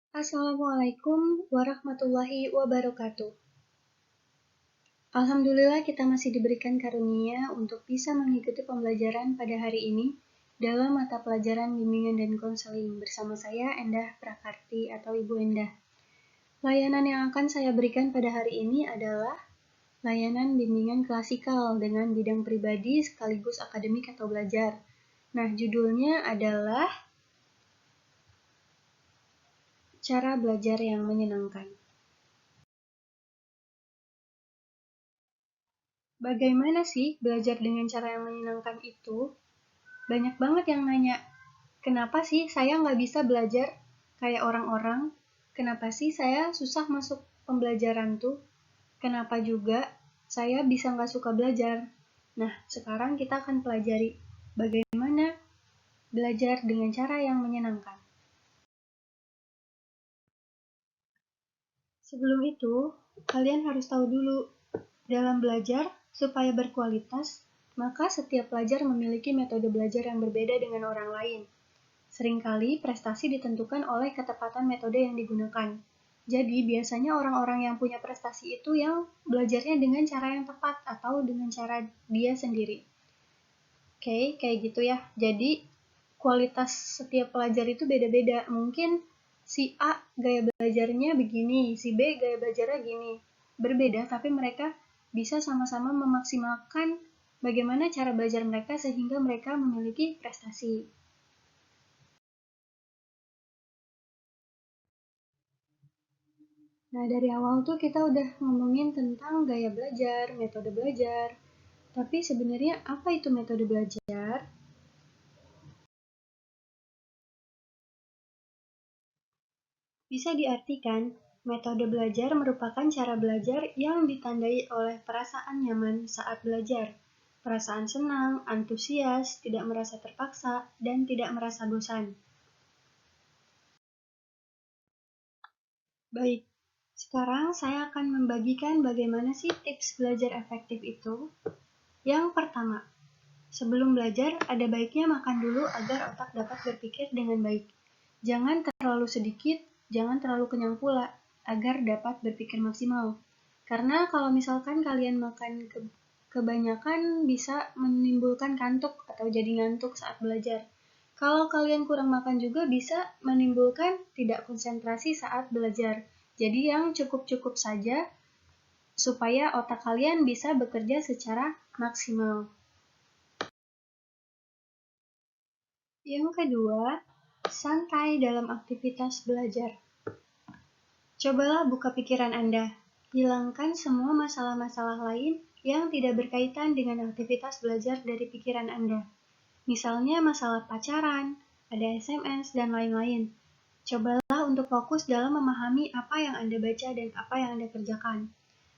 Assalamualaikum warahmatullahi wabarakatuh. Alhamdulillah kita masih diberikan karunia untuk bisa mengikuti pembelajaran pada hari ini dalam mata pelajaran bimbingan dan konseling bersama saya Endah Prakarti atau Ibu Endah. Layanan yang akan saya berikan pada hari ini adalah layanan bimbingan klasikal dengan bidang pribadi sekaligus akademik atau belajar. Nah, judulnya adalah cara belajar yang menyenangkan. Bagaimana sih belajar dengan cara yang menyenangkan itu? Banyak banget yang nanya, kenapa sih saya nggak bisa belajar kayak orang-orang? Kenapa sih saya susah masuk pembelajaran tuh? Kenapa juga saya bisa nggak suka belajar? Nah, sekarang kita akan pelajari bagaimana belajar dengan cara yang menyenangkan. Sebelum itu, kalian harus tahu dulu, dalam belajar supaya berkualitas, maka setiap pelajar memiliki metode belajar yang berbeda dengan orang lain. Seringkali prestasi ditentukan oleh ketepatan metode yang digunakan. Jadi biasanya orang-orang yang punya prestasi itu yang belajarnya dengan cara yang tepat atau dengan cara dia sendiri. Oke, kayak gitu ya. Jadi kualitas setiap pelajar itu beda-beda. Mungkin si A gaya belajarnya begini, si B gaya belajarnya gini. Berbeda, tapi mereka bisa sama-sama memaksimalkan bagaimana cara belajar mereka sehingga mereka memiliki prestasi. Nah, dari awal tuh kita udah ngomongin tentang gaya belajar, metode belajar. Tapi sebenarnya apa itu metode belajar? Bisa diartikan, metode belajar merupakan cara belajar yang ditandai oleh perasaan nyaman saat belajar. Perasaan senang, antusias, tidak merasa terpaksa, dan tidak merasa bosan. Baik, sekarang saya akan membagikan bagaimana sih tips belajar efektif itu. Yang pertama, sebelum belajar, ada baiknya makan dulu agar otak dapat berpikir dengan baik. Jangan terlalu sedikit, jangan terlalu kenyang pula, agar dapat berpikir maksimal. Karena kalau misalkan kalian makan kebanyakan bisa menimbulkan kantuk atau jadi ngantuk saat belajar. Kalau kalian kurang makan juga bisa menimbulkan tidak konsentrasi saat belajar. Jadi yang cukup-cukup saja supaya otak kalian bisa bekerja secara maksimal. Yang kedua, santai dalam aktivitas belajar. Cobalah buka pikiran Anda. Hilangkan semua masalah-masalah lain yang tidak berkaitan dengan aktivitas belajar dari pikiran Anda. Misalnya masalah pacaran, ada SMS, dan lain-lain. Cobalah untuk fokus dalam memahami apa yang Anda baca dan apa yang Anda kerjakan.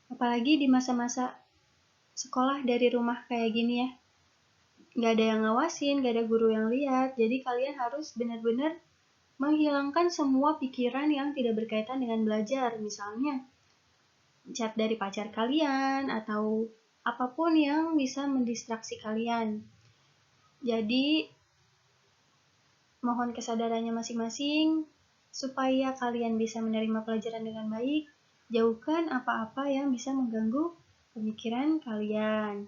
Apalagi di masa-masa sekolah dari rumah kayak gini ya. Nggak ada yang ngawasin, nggak ada guru yang lihat, jadi kalian harus benar-benar menghilangkan semua pikiran yang tidak berkaitan dengan belajar, misalnya chat dari pacar kalian atau apapun yang bisa mendistraksi kalian. Jadi, mohon kesadarannya masing-masing supaya kalian bisa menerima pelajaran dengan baik, jauhkan apa-apa yang bisa mengganggu pemikiran kalian.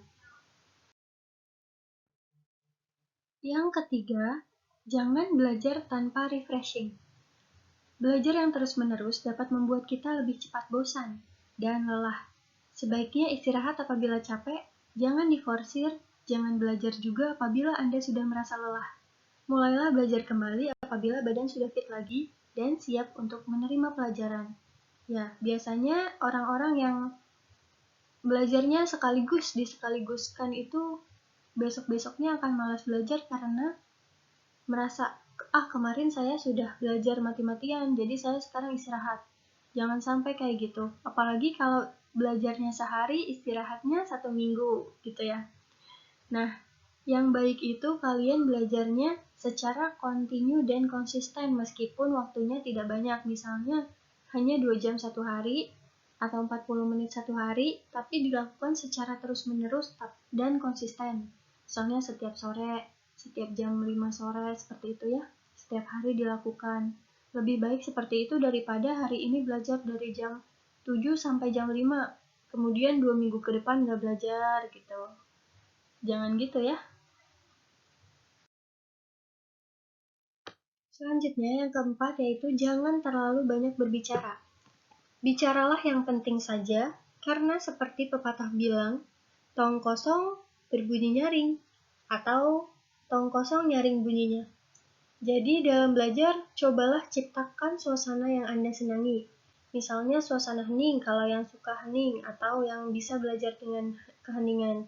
Yang ketiga, jangan belajar tanpa refreshing. Belajar yang terus-menerus dapat membuat kita lebih cepat bosan dan lelah. Sebaiknya istirahat apabila capek, jangan diforsir, jangan belajar juga apabila Anda sudah merasa lelah. Mulailah belajar kembali apabila badan sudah fit lagi dan siap untuk menerima pelajaran. Ya, biasanya orang-orang yang belajarnya sekaligus disekaligus,kan itu besok-besoknya akan malas belajar karena merasa, kemarin saya sudah belajar mati-matian, jadi saya sekarang istirahat. Jangan sampai kayak gitu. Apalagi kalau belajarnya sehari, istirahatnya 1 minggu, gitu ya. Nah, yang baik itu kalian belajarnya secara kontinu dan konsisten meskipun waktunya tidak banyak. Misalnya, hanya 2 jam 1 hari atau 40 menit 1 hari, tapi dilakukan secara terus-menerus dan konsisten. Misalnya setiap sore, setiap jam 5 sore, seperti itu ya. Setiap hari dilakukan. Lebih baik seperti itu daripada hari ini belajar dari jam 7 sampai jam 5, kemudian 2 minggu ke depan nggak belajar gitu. Jangan gitu ya. Selanjutnya yang keempat yaitu jangan terlalu banyak berbicara. Bicaralah yang penting saja, karena seperti pepatah bilang, tong kosong berbunyi nyaring, atau tong kosong nyaring bunyinya. Jadi dalam belajar, cobalah ciptakan suasana yang Anda senangi. Misalnya suasana hening kalau yang suka hening, atau yang bisa belajar dengan keheningan.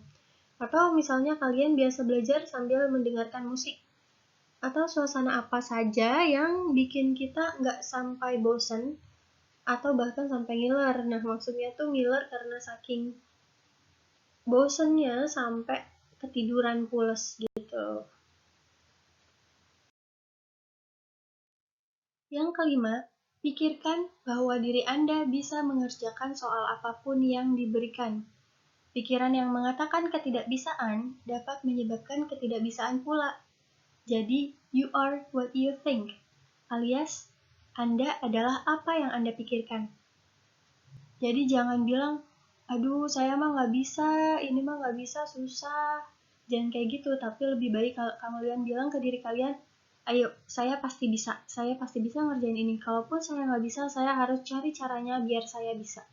Atau misalnya kalian biasa belajar sambil mendengarkan musik. Atau suasana apa saja yang bikin kita nggak sampai bosen, atau bahkan sampai ngiler. Nah, maksudnya tuh ngiler karena saking bosennya sampai ketiduran pules gitu. Yang kelima, pikirkan bahwa diri Anda bisa mengerjakan soal apapun yang diberikan. Pikiran yang mengatakan ketidakbisaan dapat menyebabkan ketidakbisaan pula. Jadi, you are what you think, alias Anda adalah apa yang Anda pikirkan. Jadi jangan bilang, aduh saya mah nggak bisa, ini mah nggak bisa, susah. Jangan kayak gitu, tapi lebih baik kalau kalian bilang ke diri kalian, ayo saya pasti bisa ngerjain ini. Kalaupun saya nggak bisa, saya harus cari caranya biar saya bisa.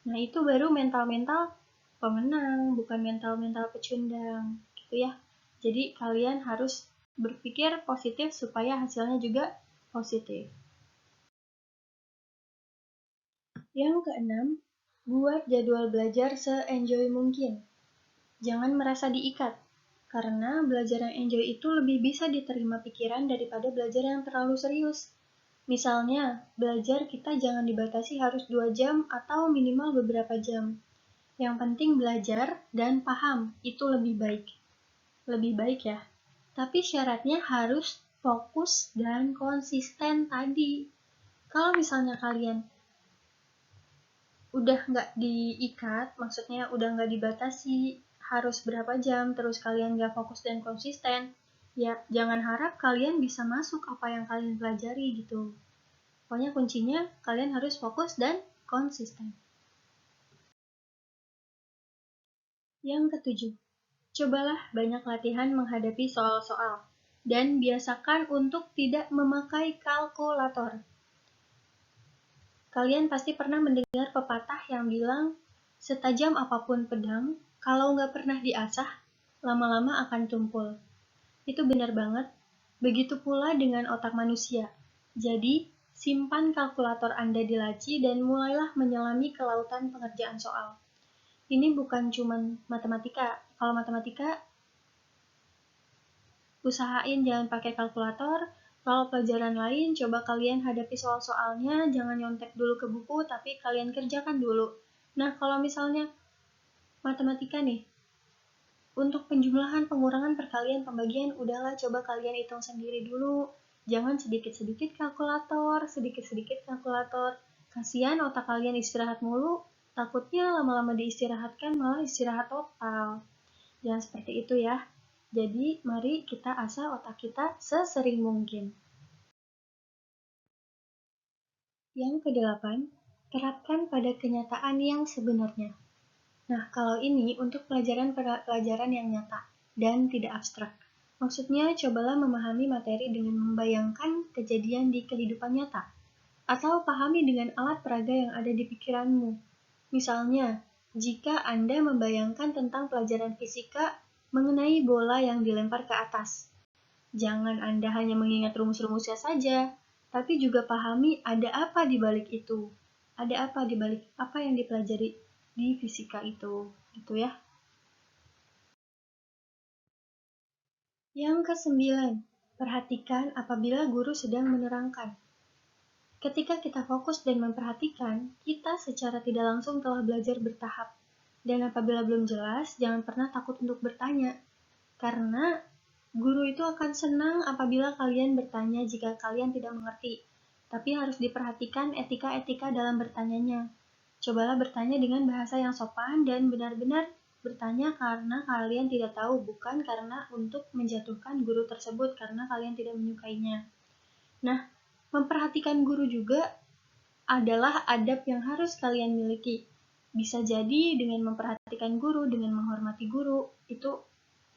Nah itu baru mental-mental pemenang, bukan mental-mental pecundang, gitu ya. Jadi kalian harus berpikir positif supaya hasilnya juga positif. Yang keenam, buat jadwal belajar se-enjoy mungkin. Jangan merasa diikat, karena belajar yang enjoy itu lebih bisa diterima pikiran daripada belajar yang terlalu serius. Misalnya, belajar kita jangan dibatasi harus 2 jam atau minimal beberapa jam. Yang penting belajar dan paham, itu lebih baik. Lebih baik ya. Tapi syaratnya harus fokus dan konsisten tadi. Kalau misalnya kalian udah nggak diikat, maksudnya udah nggak dibatasi harus berapa jam, terus kalian nggak fokus dan konsisten, ya jangan harap kalian bisa masuk apa yang kalian pelajari gitu. Pokoknya kuncinya kalian harus fokus dan konsisten. Yang ketujuh, cobalah banyak latihan menghadapi soal-soal, dan biasakan untuk tidak memakai kalkulator. Kalian pasti pernah mendengar pepatah yang bilang, setajam apapun pedang, kalau nggak pernah diasah, lama-lama akan tumpul. Itu benar banget. Begitu pula dengan otak manusia. Jadi, simpan kalkulator Anda di laci dan mulailah menyelami ke lautan pengerjaan soal. Ini bukan cuma matematika. Kalau matematika, usahain jangan pakai kalkulator. Kalau pelajaran lain, coba kalian hadapi soal-soalnya, jangan nyontek dulu ke buku, tapi kalian kerjakan dulu. Nah, kalau misalnya matematika nih, untuk penjumlahan, pengurangan, perkalian, pembagian, udahlah coba kalian hitung sendiri dulu. Jangan sedikit-sedikit kalkulator, sedikit-sedikit kalkulator. Kasihan otak kalian istirahat mulu, takutnya lama-lama diistirahatkan malah istirahat total. Jangan seperti itu ya. Jadi, mari kita asah otak kita sesering mungkin. Yang kedelapan, terapkan pada kenyataan yang sebenarnya. Nah, kalau ini untuk pelajaran yang nyata dan tidak abstrak. Maksudnya, cobalah memahami materi dengan membayangkan kejadian di kehidupan nyata, atau pahami dengan alat peraga yang ada di pikiranmu. Misalnya, jika Anda membayangkan tentang pelajaran fisika mengenai bola yang dilempar ke atas. Jangan Anda hanya mengingat rumus-rumusnya saja, tapi juga pahami ada apa di balik itu. Ada apa di balik apa yang dipelajari di fisika itu, gitu ya. Yang kesembilan, perhatikan apabila guru sedang menerangkan. Ketika kita fokus dan memperhatikan, kita secara tidak langsung telah belajar bertahap. Dan apabila belum jelas, jangan pernah takut untuk bertanya. Karena guru itu akan senang apabila kalian bertanya jika kalian tidak mengerti. Tapi harus diperhatikan etika-etika dalam bertanyanya. Cobalah bertanya dengan bahasa yang sopan dan benar-benar bertanya karena kalian tidak tahu, bukan karena untuk menjatuhkan guru tersebut karena kalian tidak menyukainya. Nah, Memperhatikan guru juga adalah adab yang harus kalian miliki. Bisa jadi dengan memperhatikan guru, dengan menghormati guru, itu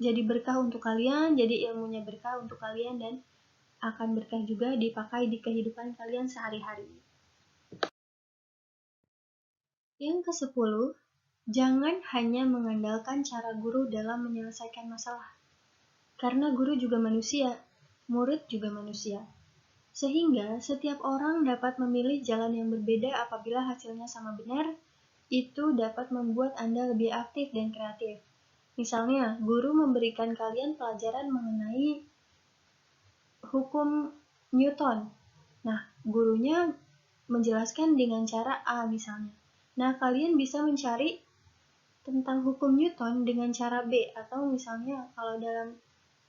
jadi berkah untuk kalian, jadi ilmunya berkah untuk kalian, dan akan berkah juga dipakai di kehidupan kalian sehari-hari. Yang ke-10, jangan hanya mengandalkan cara guru dalam menyelesaikan masalah. Karena guru juga manusia, murid juga manusia. Sehingga setiap orang dapat memilih jalan yang berbeda apabila hasilnya sama benar, itu dapat membuat Anda lebih aktif dan kreatif. Misalnya, guru memberikan kalian pelajaran mengenai hukum Newton. Nah, gurunya menjelaskan dengan cara A misalnya. Nah, kalian bisa mencari tentang hukum Newton dengan cara B, atau misalnya kalau dalam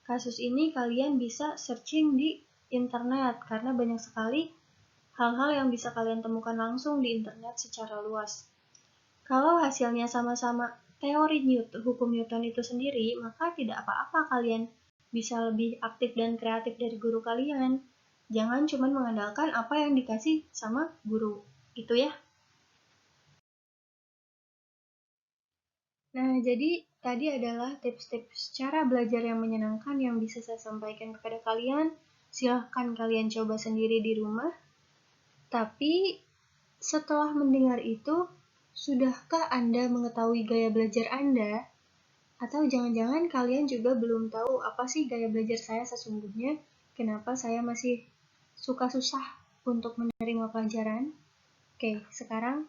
kasus ini kalian bisa searching di internet karena banyak sekali hal-hal yang bisa kalian temukan langsung di internet secara luas. Kalau hasilnya sama-sama teori hukum Newton itu sendiri, maka tidak apa-apa kalian bisa lebih aktif dan kreatif dari guru kalian. Jangan cuma mengandalkan apa yang dikasih sama guru. Gitu ya. Nah, jadi tadi adalah tips-tips cara belajar yang menyenangkan yang bisa saya sampaikan kepada kalian. Silahkan kalian coba sendiri di rumah. Tapi setelah mendengar itu, sudahkah Anda mengetahui gaya belajar Anda? Atau jangan-jangan kalian juga belum tahu apa sih gaya belajar saya sesungguhnya? Kenapa saya masih suka susah untuk menerima pelajaran? Oke, sekarang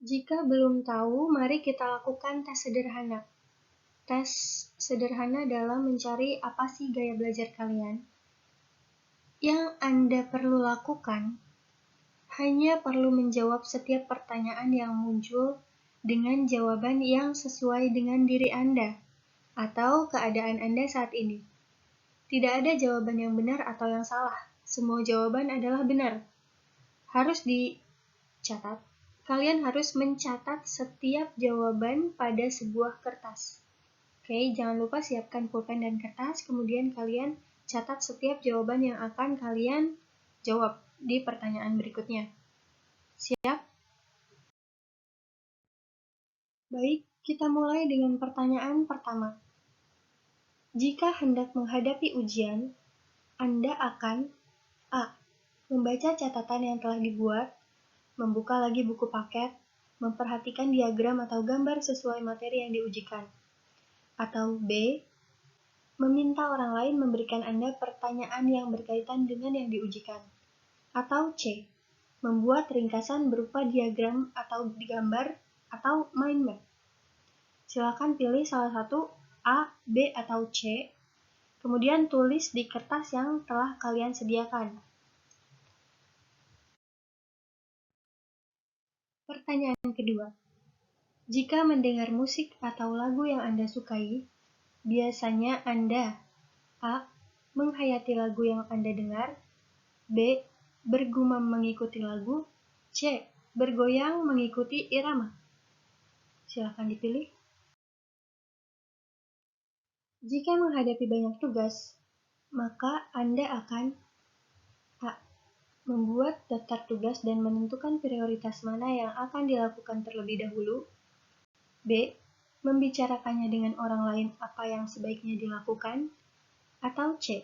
jika belum tahu, mari kita lakukan tes sederhana. Tes sederhana dalam mencari apa sih gaya belajar kalian. Yang Anda perlu lakukan hanya perlu menjawab setiap pertanyaan yang muncul dengan jawaban yang sesuai dengan diri Anda atau keadaan Anda saat ini. Tidak ada jawaban yang benar atau yang salah. Semua jawaban adalah benar. Harus dicatat. Kalian harus mencatat setiap jawaban pada sebuah kertas. Oke, jangan lupa siapkan pulpen dan kertas, kemudian kalian catat setiap jawaban yang akan kalian jawab di pertanyaan berikutnya. Siap? Baik, kita mulai dengan pertanyaan pertama. Jika hendak menghadapi ujian, Anda akan A. Membaca catatan yang telah dibuat, membuka lagi buku paket, memperhatikan diagram atau gambar sesuai materi yang diujikan. Atau B. Meminta orang lain memberikan Anda pertanyaan yang berkaitan dengan yang diujikan. Atau C. Membuat ringkasan berupa diagram atau gambar atau mind map. Silakan pilih salah satu A, B, atau C. Kemudian tulis di kertas yang telah kalian sediakan. Pertanyaan kedua. Jika mendengar musik atau lagu yang Anda sukai, biasanya Anda A. Menghayati lagu yang Anda dengar, B. Bergumam mengikuti lagu, C. Bergoyang mengikuti irama. Silakan dipilih. Jika menghadapi banyak tugas, maka Anda akan A. Membuat daftar tugas dan menentukan prioritas mana yang akan dilakukan terlebih dahulu. B. Membicarakannya dengan orang lain apa yang sebaiknya dilakukan. Atau C.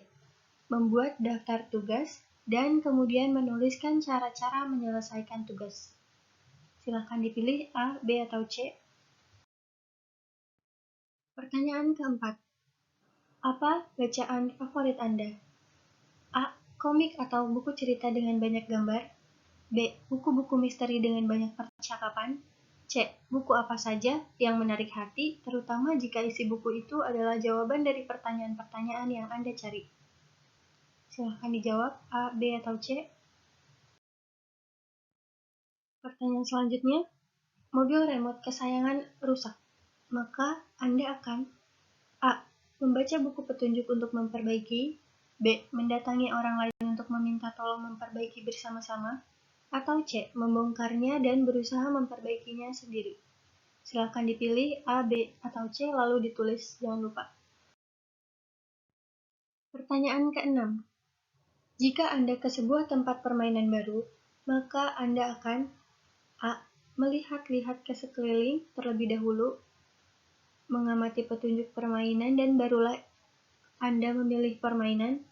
Membuat daftar tugas dan kemudian menuliskan cara-cara menyelesaikan tugas. Silakan dipilih A, B, atau C. Pertanyaan keempat. Apa bacaan favorit Anda? A. Komik atau buku cerita dengan banyak gambar. B. Buku-buku misteri dengan banyak percakapan. C. Buku apa saja yang menarik hati, terutama jika isi buku itu adalah jawaban dari pertanyaan-pertanyaan yang Anda cari. Silahkan dijawab A, B, atau C. Pertanyaan selanjutnya, mobil remote kesayangan rusak. Maka Anda akan A. Membaca buku petunjuk untuk memperbaiki. B. Mendatangi orang lain untuk meminta tolong memperbaiki bersama-sama. Atau C. Membongkarnya dan berusaha memperbaikinya sendiri. Silakan dipilih A, B, atau C lalu ditulis, jangan lupa. Pertanyaan ke-6. Jika Anda ke sebuah tempat permainan baru, maka Anda akan A. Melihat-lihat ke sekeliling terlebih dahulu, mengamati petunjuk permainan dan barulah Anda memilih permainan.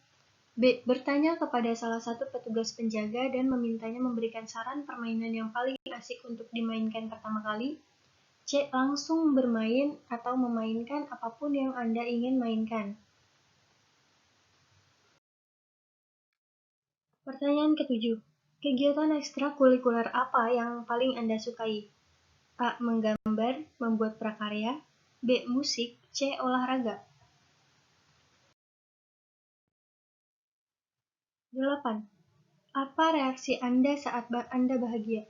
B. Bertanya kepada salah satu petugas penjaga dan memintanya memberikan saran permainan yang paling asik untuk dimainkan pertama kali. C. Langsung bermain atau memainkan apapun yang Anda ingin mainkan. Pertanyaan ke-7. Kegiatan ekstrakurikuler apa yang paling Anda sukai? A. Menggambar, membuat prakarya. B. Musik. C. Olahraga. 8. Apa reaksi Anda saat Anda bahagia?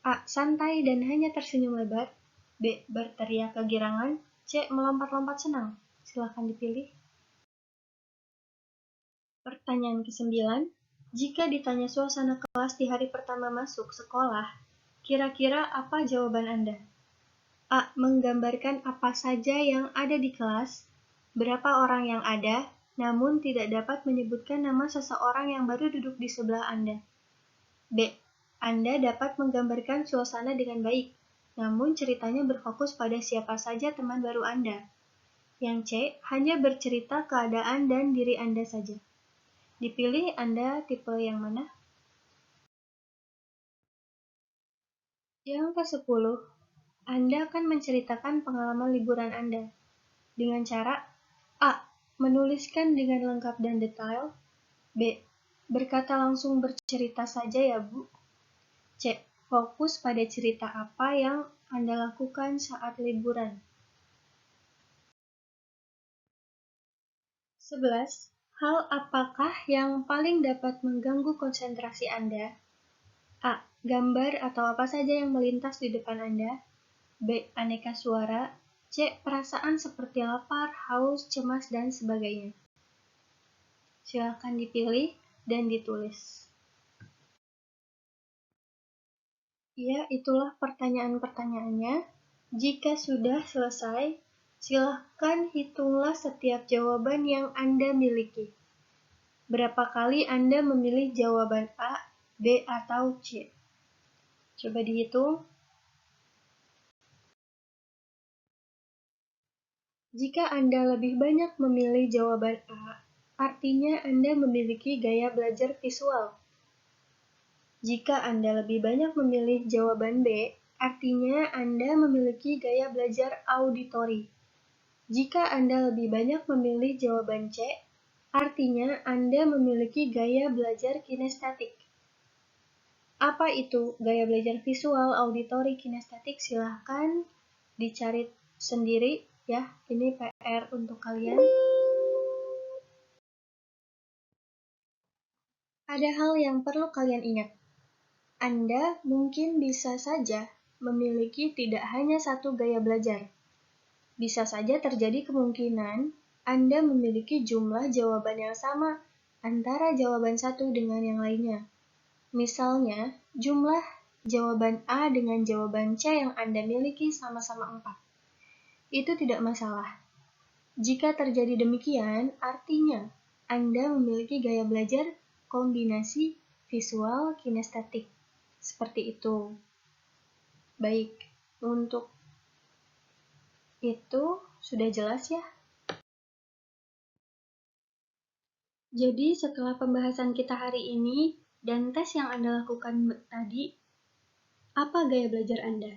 A. Santai dan hanya tersenyum lebar. B. Berteriak kegirangan. C. Melompat-lompat senang. Silakan dipilih. Pertanyaan ke-9. Jika ditanya suasana kelas di hari pertama masuk sekolah, kira-kira apa jawaban Anda? A. Menggambarkan apa saja yang ada di kelas, berapa orang yang ada, namun tidak dapat menyebutkan nama seseorang yang baru duduk di sebelah Anda. B. Anda dapat menggambarkan suasana dengan baik, namun ceritanya berfokus pada siapa saja teman baru Anda. Yang C. Hanya bercerita keadaan dan diri Anda saja. Dipilih Anda tipe yang mana? Yang ke-10. Anda akan menceritakan pengalaman liburan Anda dengan cara A. Menuliskan dengan lengkap dan detail. B. Berkata langsung bercerita saja ya Bu. C. Fokus pada cerita apa yang Anda lakukan saat liburan. 11. Hal apakah yang paling dapat mengganggu konsentrasi Anda? A. Gambar atau apa saja yang melintas di depan Anda. B. Aneka suara. C. Perasaan seperti lapar, haus, cemas, dan sebagainya. Silakan dipilih dan ditulis. Ya, itulah pertanyaan-pertanyaannya. Jika sudah selesai, silakan hitunglah setiap jawaban yang Anda miliki. Berapa kali Anda memilih jawaban A, B, atau C? Coba dihitung. Jika Anda lebih banyak memilih jawaban A, artinya Anda memiliki gaya belajar visual. Jika Anda lebih banyak memilih jawaban B, artinya Anda memiliki gaya belajar auditori. Jika Anda lebih banyak memilih jawaban C, artinya Anda memiliki gaya belajar kinestetik. Apa itu gaya belajar visual, auditori, kinestetik? Silahkan dicari sendiri ya. Ini PR untuk kalian. Ada hal yang perlu kalian ingat. Anda mungkin bisa saja memiliki tidak hanya satu gaya belajar. Bisa saja terjadi kemungkinan Anda memiliki jumlah jawaban yang sama antara jawaban satu dengan yang lainnya. Misalnya, jumlah jawaban A dengan jawaban C yang Anda miliki sama-sama 4. Itu tidak masalah. Jika terjadi demikian, artinya Anda memiliki gaya belajar kombinasi visual kinestetik. Seperti itu. Baik, untuk itu sudah jelas ya? Jadi setelah pembahasan kita hari ini dan tes yang Anda lakukan tadi, apa gaya belajar Anda?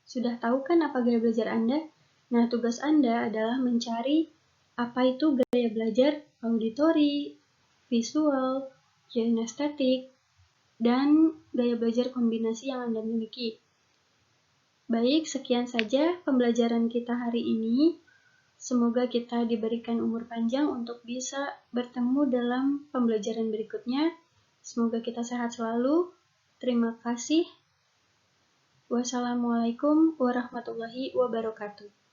Sudah tahu kan apa gaya belajar Anda? Nah, tugas Anda adalah mencari apa itu gaya belajar auditori, visual, kinestetik, dan gaya belajar kombinasi yang Anda miliki. Baik, sekian saja pembelajaran kita hari ini. Semoga kita diberikan umur panjang untuk bisa bertemu dalam pembelajaran berikutnya. Semoga kita sehat selalu. Terima kasih. Wassalamualaikum warahmatullahi wabarakatuh.